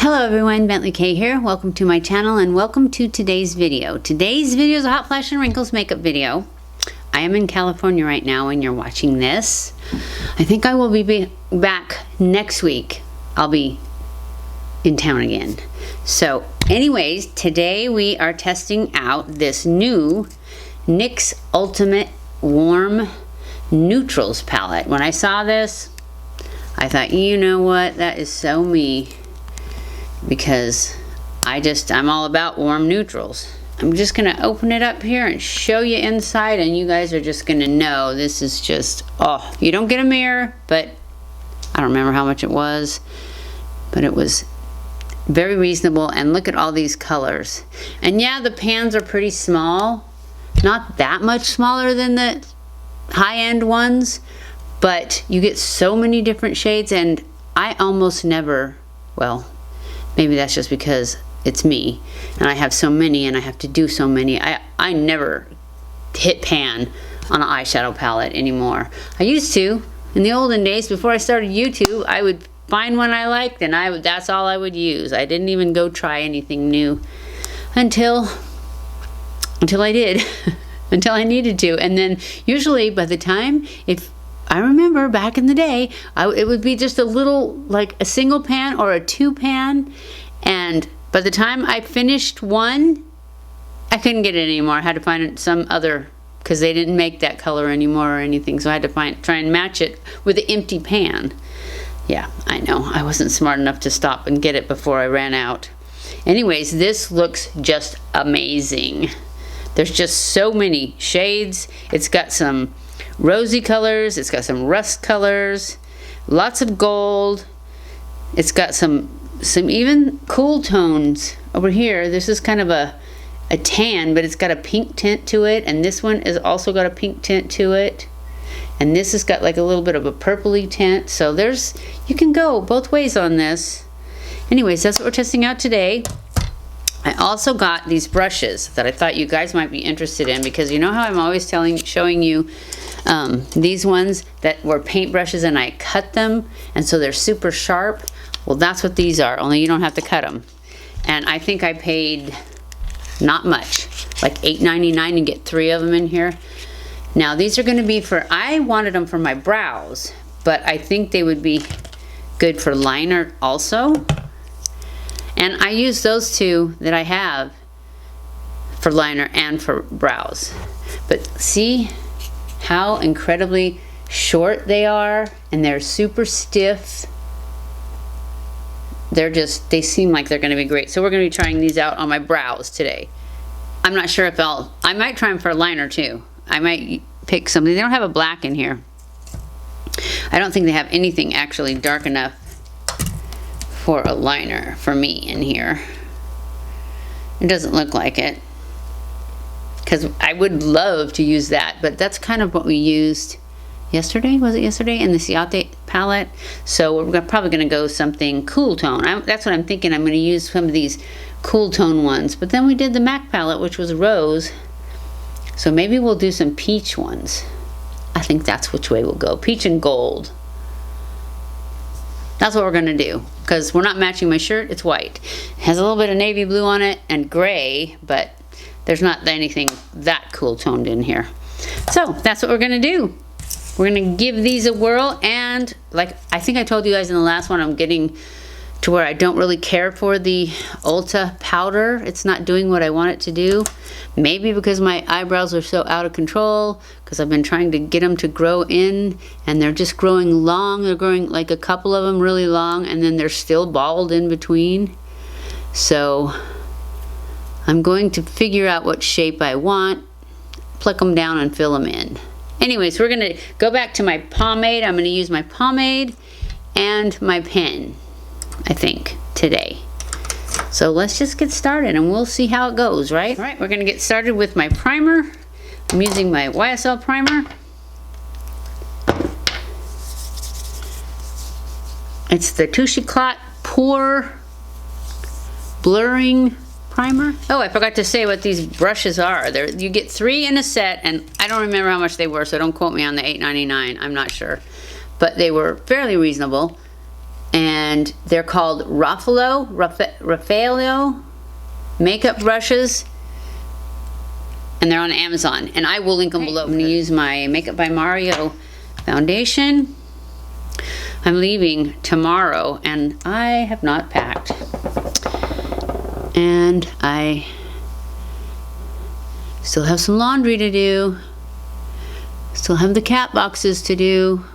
Hello everyone, BentlyK here. Welcome to my channel and welcome to today's video. Today's video is a Hot Flash and Wrinkles makeup video. I am in California right now when you're watching this. I think I will be back next week. I'll be in town again. So anyways, today we are testing out this new NYX Ultimate Warm Neutrals palette. When I saw this, I thought, you know what, that is so me. Because I'm all about warm neutrals. I'm just gonna open it up here and show you inside, and you guys are just gonna know this is just, oh, you don't get a mirror, but I don't remember how much it was, but it was very reasonable. And look at all these colors. And yeah, the pans are pretty small, not that much smaller than the high-end ones, but you get so many different shades. And I almost never, well, maybe that's just because it's me and I have so many and I have to do so many. I never hit pan on an eyeshadow palette anymore. I used to. In the olden days, before I started YouTube, I would find one I liked and that's all I would use. I didn't even go try anything new until I did, until I needed to. And then usually by the time, if I remember back in the day, it would be just a little, like a single pan or a two pan, and by the time I finished one, I couldn't get it anymore. I had to find some other, because they didn't make that color anymore or anything, so I had to try and match it with an empty pan. Yeah, I know, I wasn't smart enough to stop and get it before I ran out. Anyways, this looks just amazing. There's just so many shades. It's got some rosy colors, it's got some rust colors, lots of gold. It's got some even cool tones over here. This is kind of a tan, but it's got a pink tint to it, and this one is also got a pink tint to it, and this has got like a little bit of a purpley tint. So you can go both ways on this. Anyways, that's what we're testing out today. I also got these brushes that I thought you guys might be interested in, because you know how I'm always showing you these ones that were paint brushes and I cut them and so they're super sharp. Well, that's what these are, only you don't have to cut them. And I think I paid not much, like $8.99 to get 3 of them in here. Now these are going to be I wanted them for my brows, but I think they would be good for liner also. And I use those two that I have for liner and for brows. But see how incredibly short they are, and they're super stiff. They seem like they're gonna be great. So we're gonna be trying these out on my brows today. I'm not sure if I might try them for a liner too. I might pick something. They don't have a black in here. I don't think they have anything actually dark enough for a liner for me in here. It doesn't look like it, because I would love to use that, but that's kind of what we used yesterday. Was it yesterday in the Ciate palette? So we're probably going to go something cool tone. That's what I'm thinking. I'm going to use some of these cool tone ones, but then we did the MAC palette, which was rose, so maybe we'll do some peach ones. I think that's which way we'll go. Peach and gold. That's what we're gonna do, because we're not matching my shirt. It's white. It has a little bit of navy blue on it and gray, but there's not anything that cool toned in here. So that's what we're gonna do. We're gonna give these a whirl, and like I think I told you guys in the last one, I'm getting to where I don't really care for the Ulta powder. It's not doing what I want it to do. Maybe because my eyebrows are so out of control, because I've been trying to get them to grow in, and they're just growing long. They're growing, like a couple of them really long, and then they're still bald in between. So I'm going to figure out what shape I want, pluck them down and fill them in. Anyways, we're gonna go back to my pomade. I'm gonna use my pomade and my pen, I think, today. So let's just get started and we'll see how it goes, right? All right, we're gonna get started with my primer. I'm using my YSL primer. It's the Touché Eclat Pore Blurring Primer. Oh, I forgot to say what these brushes are. You get 3 in a set, and I don't remember how much they were, so don't quote me on the $8.99. I'm not sure. But they were fairly reasonable. and they're called Raffaello makeup brushes, and they're on Amazon, and I will link them below. I'm going to use my Makeup by Mario foundation. I'm leaving tomorrow, and I have not packed, and I still have some laundry to do, still have the cat boxes to do,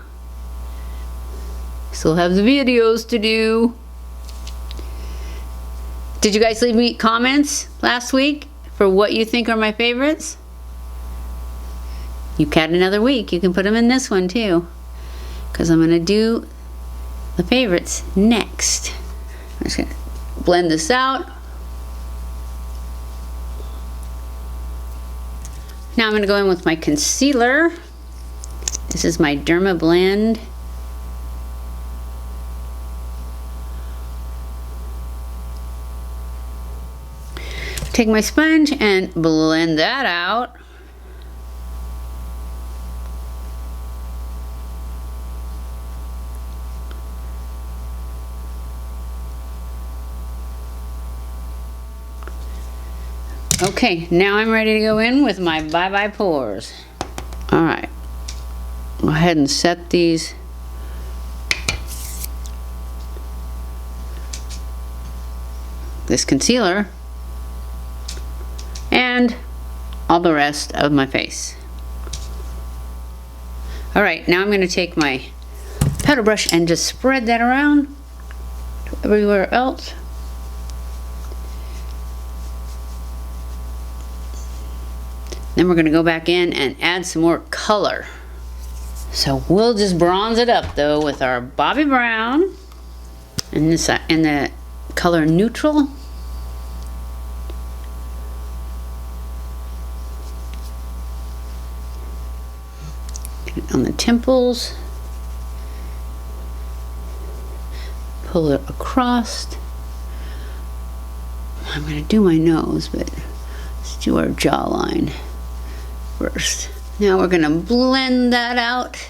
still have the videos to do. Did you guys leave me comments last week for what you think are my favorites? You've got another week. You can put them in this one too, because I'm going to do the favorites next. I'm just going to blend this out. Now I'm going to go in with my concealer. This is my DERMABLEND. Take my sponge and blend that out. Okay, now I'm ready to go in with my Bye Bye Pores. Alright, go ahead and set this concealer and all the rest of my face. Alright, now I'm going to take my powder brush and just spread that around to everywhere else. Then we're going to go back in and add some more color. So we'll just bronze it up though with our Bobbi Brown and this in the color Neutral. Get it on the temples. Pull it across. I'm going to do my nose, but let's do our jawline first. Now we're going to blend that out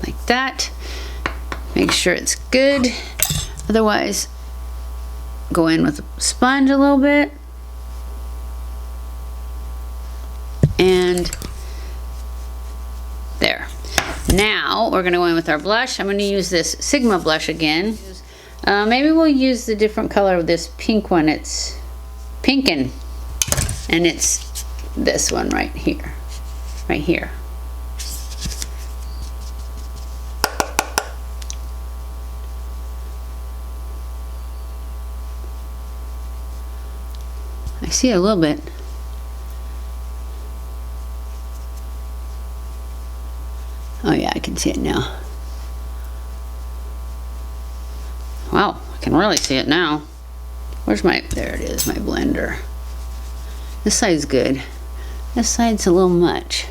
like that. Make sure it's good. Otherwise, go in with a sponge a little bit. And there. Now we're going to go in with our blush. I'm going to use this Sigma blush again. Maybe we'll use the different color of this pink one. It's Pinkin'. And it's this one right here. Right here. I see a little bit. Oh yeah, I can see it now. Wow, I can really see it now. Where's my, there it is, my blender. This side's good. This side's a little much.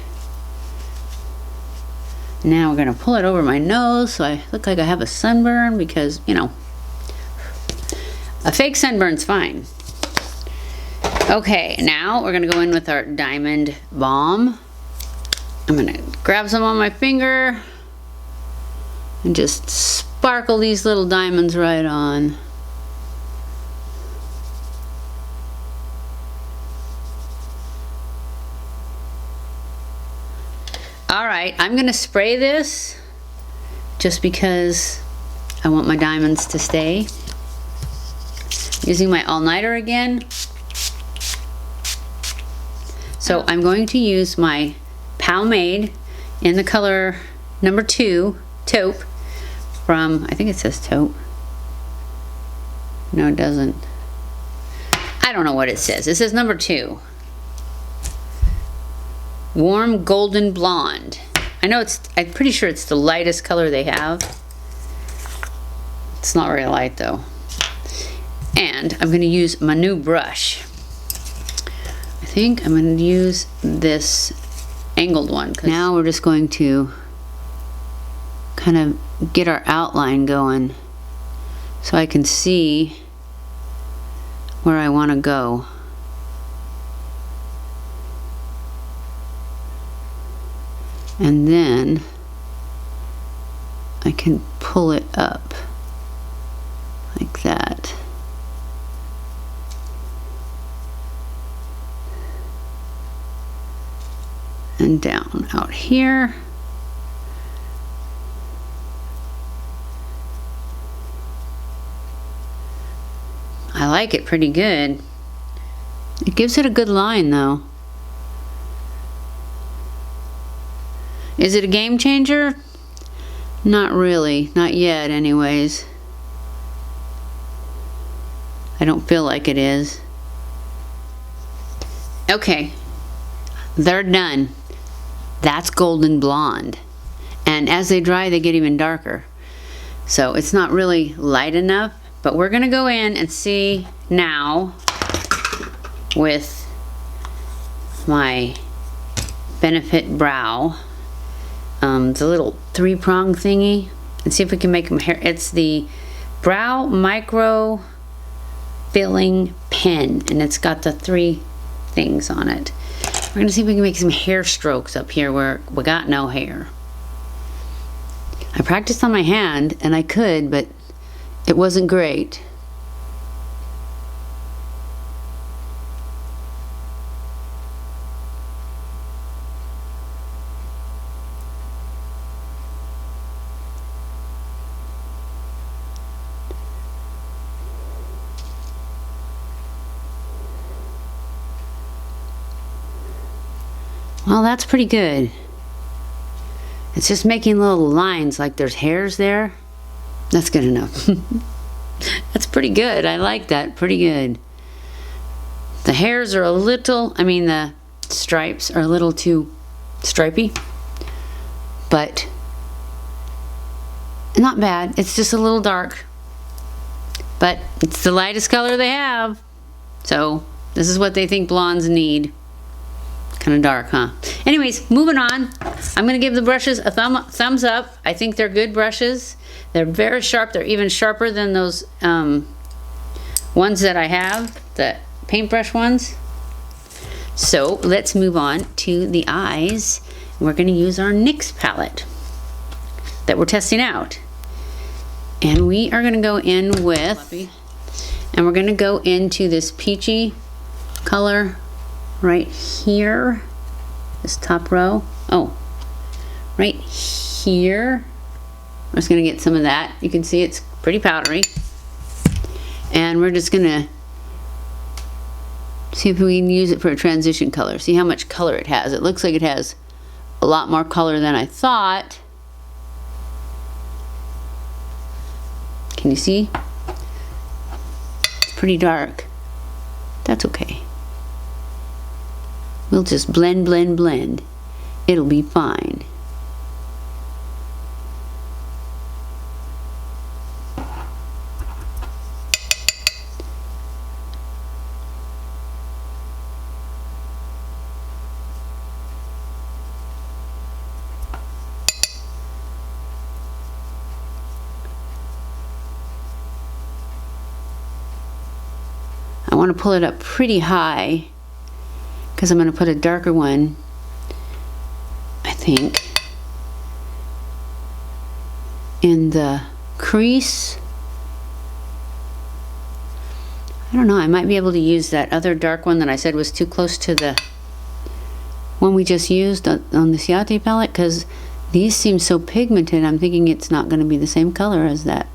Now we're gonna pull it over my nose so I look like I have a sunburn, because, you know, a fake sunburn's fine. Okay, now we're gonna go in with our Diamond Balm. I'm gonna grab some on my finger and just sparkle these little diamonds right on. Alright, I'm gonna spray this just because I want my diamonds to stay. Using my all-nighter again. So I'm going to use my POWMADE in the color number 2, Taupe, from, I think it says Taupe. No, it doesn't. I don't know what it says. It says number 2. Warm Golden Blonde. I know it's, I'm pretty sure it's the lightest color they have. It's not very light though. And I'm going to use my new brush. I think I'm going to use this angled one. Now we're just going to kind of get our outline going so I can see where I want to go. And then I can pull it up like that. And down out here. I like it pretty good. It gives it a good line though. Is it a game changer? Not really, not yet anyways. I don't feel like it is. Okay, they're done. That's golden blonde. And as they dry, they get even darker. So it's not really light enough, but we're gonna go in and see now with my Benefit Brow, the little 3-prong thingy, and see if we can make them hair. It's the Brow Micro Filling Pen, and it's got the 3 things on it. We're gonna see if we can make some hair strokes up here where we got no hair. I practiced on my hand, and I could, but it wasn't great. Well, that's pretty good. It's just making little lines like there's hairs there. That's good enough. That's pretty good. I like that. Pretty good. The hairs are a little, I mean the stripes are a little too stripy, but not bad. It's just a little dark, but it's the lightest color they have. So this is what they think blondes need. Kind of dark, huh? Anyways, moving on. I'm going to give the brushes a thumbs up. I think they're good brushes. They're very sharp. They're even sharper than those ones that I have, the paintbrush ones. So let's move on to the eyes. We're going to use our NYX palette that we're testing out. And we are going to go in with, and we're going to go into this peachy color right here, this top row. Oh, right here. I'm just gonna get some of that. You can see it's pretty powdery. And we're just gonna see if we can use it for a transition color. See how much color it has. It looks like it has a lot more color than I thought. Can you see? It's pretty dark. That's okay. We'll just blend, blend, blend. It'll be fine. I want to pull it up pretty high, because I'm going to put a darker one, I think, in the crease. I don't know, I might be able to use that other dark one that I said was too close to the one we just used on the Ciate palette, because these seem so pigmented. I'm thinking it's not going to be the same color as that,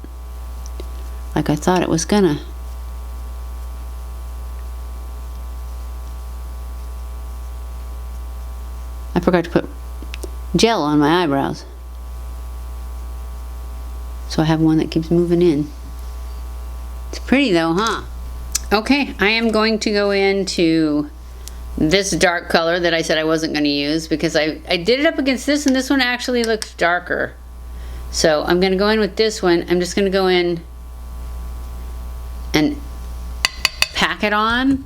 like I thought it was gonna. I forgot to put gel on my eyebrows, so I have one that keeps moving in. It's pretty though, huh? Okay, I am going to go into this dark color that I said I wasn't going to use, because I did it up against this, and this one actually looks darker. So I'm going to go in with this one. I'm just going to go in and pack it on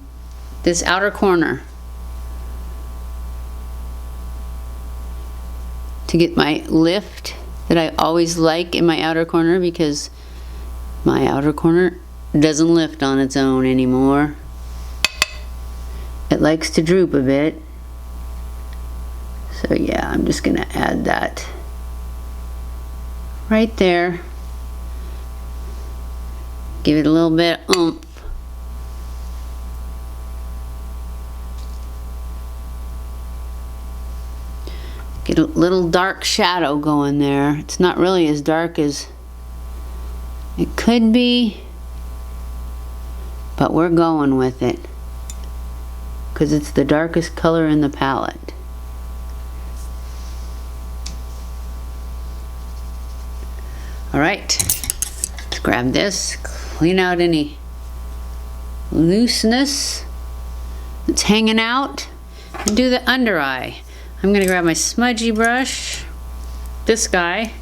this outer corner to get my lift that I always like in my outer corner, because my outer corner doesn't lift on its own anymore. It likes to droop a bit. So yeah, I'm just gonna add that right there. Give it a little bit of oomph. Get a little dark shadow going there. It's not really as dark as it could be, but we're going with it because it's the darkest color in the palette. Alright, let's grab this, clean out any looseness that's hanging out, and do the under eye. I'm going to grab my smudgy brush, this guy,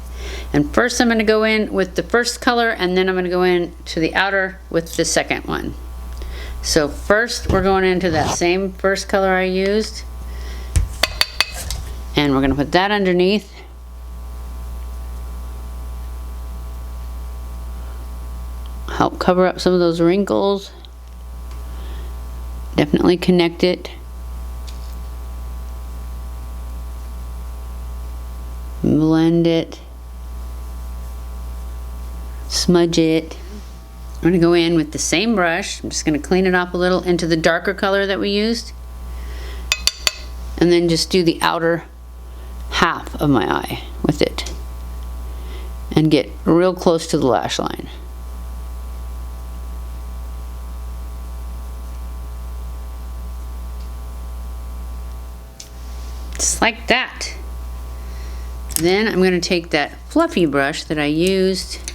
and first I'm going to go in with the first color, and then I'm going to go in to the outer with the second one. So first we're going into that same first color I used, and we're going to put that underneath. Help cover up some of those wrinkles. Definitely connect it. Blend it, smudge it. I'm going to go in with the same brush. I'm just going to clean it up a little into the darker color that we used, and then just do the outer half of my eye with it and get real close to the lash line. Just like that. Then I'm going to take that fluffy brush that I used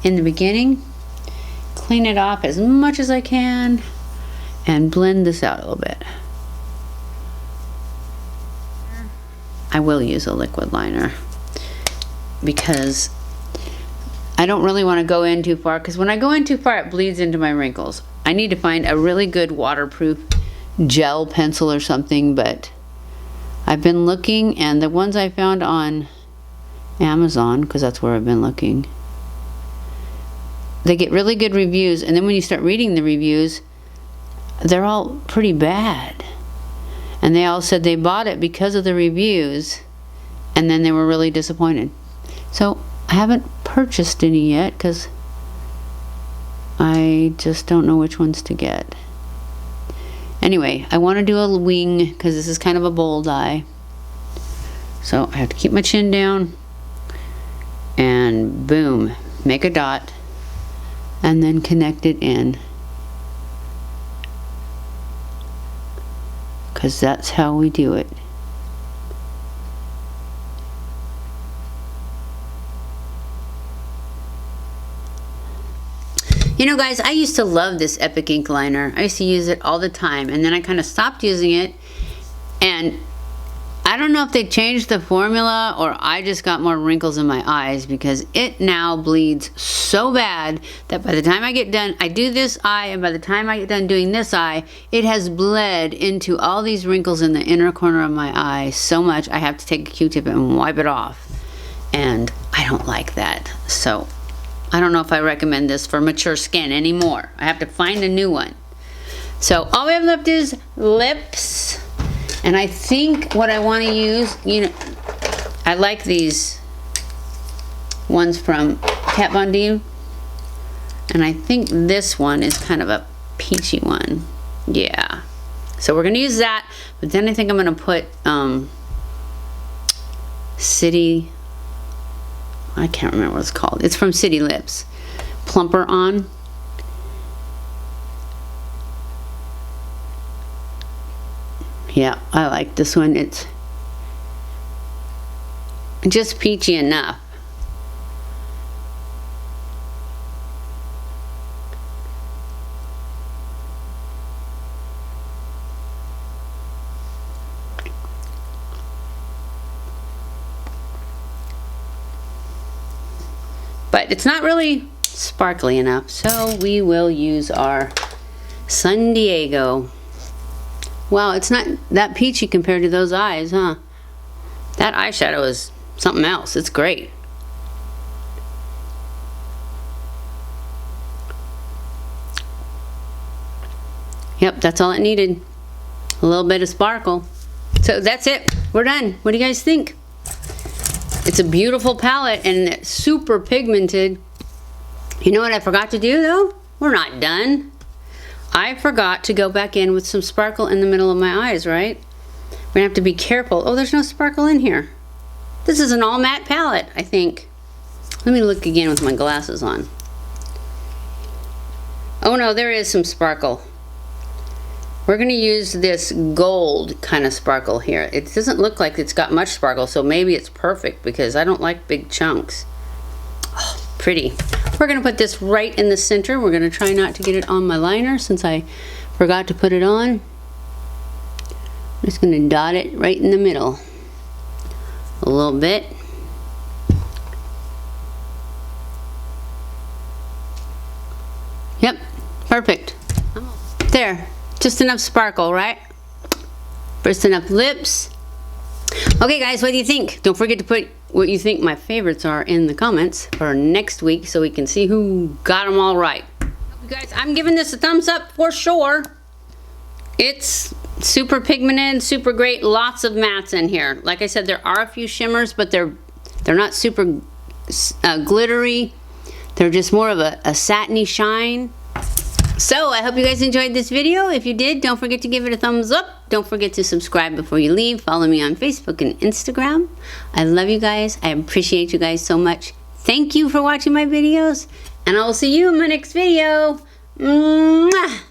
in the beginning, clean it off as much as I can, and blend this out a little bit. I will use a liquid liner because I don't really want to go in too far, because when I go in too far it bleeds into my wrinkles. I need to find a really good waterproof gel pencil or something, but I've been looking, and the ones I found on Amazon, because that's where I've been looking, they get really good reviews, and then when you start reading the reviews, they're all pretty bad. And they all said they bought it because of the reviews, and then they were really disappointed. So I haven't purchased any yet because I just don't know which ones to get. Anyway, I want to do a wing because this is kind of a bold eye. So I have to keep my chin down and boom, make a dot and then connect it in, because that's how we do it. You know guys, I used to love this Epic ink liner. I used to use it all the time, and then I kind of stopped using it, and I don't know if they changed the formula or I just got more wrinkles in my eyes, because it now bleeds so bad that by the time I get done, I do this eye, and by the time I get done doing this eye, it has bled into all these wrinkles in the inner corner of my eye so much I have to take a Q-tip and wipe it off, and I don't like that. So I don't know if I recommend this for mature skin anymore. I have to find a new one. So all we have left is lips. And I think what I want to use, you know, I like these ones from Kat Von D. And I think this one is kind of a peachy one. Yeah. So we're going to use that. But then I think I'm going to put City, I can't remember what it's called. It's from City Lips. Plumper on. Yeah, I like this one. It's just peachy enough. But it's not really sparkly enough, so we will use our San Diego. Wow, it's not that peachy compared to those eyes, huh? That eyeshadow is something else. It's great. Yep, that's all it needed. A little bit of sparkle. So that's it. We're done. What do you guys think? It's a beautiful palette and it's super pigmented. You know what I forgot to do though? We're not done. I forgot to go back in with some sparkle in the middle of my eyes, right? We're gonna have to be careful. Oh, there's no sparkle in here. This is an all matte palette, I think. Let me look again with my glasses on. Oh no, there is some sparkle. We're gonna use this gold kind of sparkle here. It doesn't look like it's got much sparkle, so maybe it's perfect because I don't like big chunks. Oh, pretty. We're gonna put this right in the center. We're gonna try not to get it on my liner since I forgot to put it on. I'm just gonna dot it right in the middle. A little bit. Yep, perfect. There. Just enough sparkle, right? Just enough lips. Okay guys, what do you think? Don't forget to put what you think my favorites are in the comments for next week so we can see who got them all right. You guys, I'm giving this a thumbs up for sure. It's super pigmented, super great, lots of mattes in here. Like I said, there are a few shimmers, but they're not super glittery. They're just more of a satiny shine. So I hope you guys enjoyed this video. If you did, don't forget to give it a thumbs up. Don't forget to subscribe before you leave. Follow me on Facebook and Instagram. I love you guys. I appreciate you guys so much. Thank you for watching my videos, and I will see you in my next video. Mwah!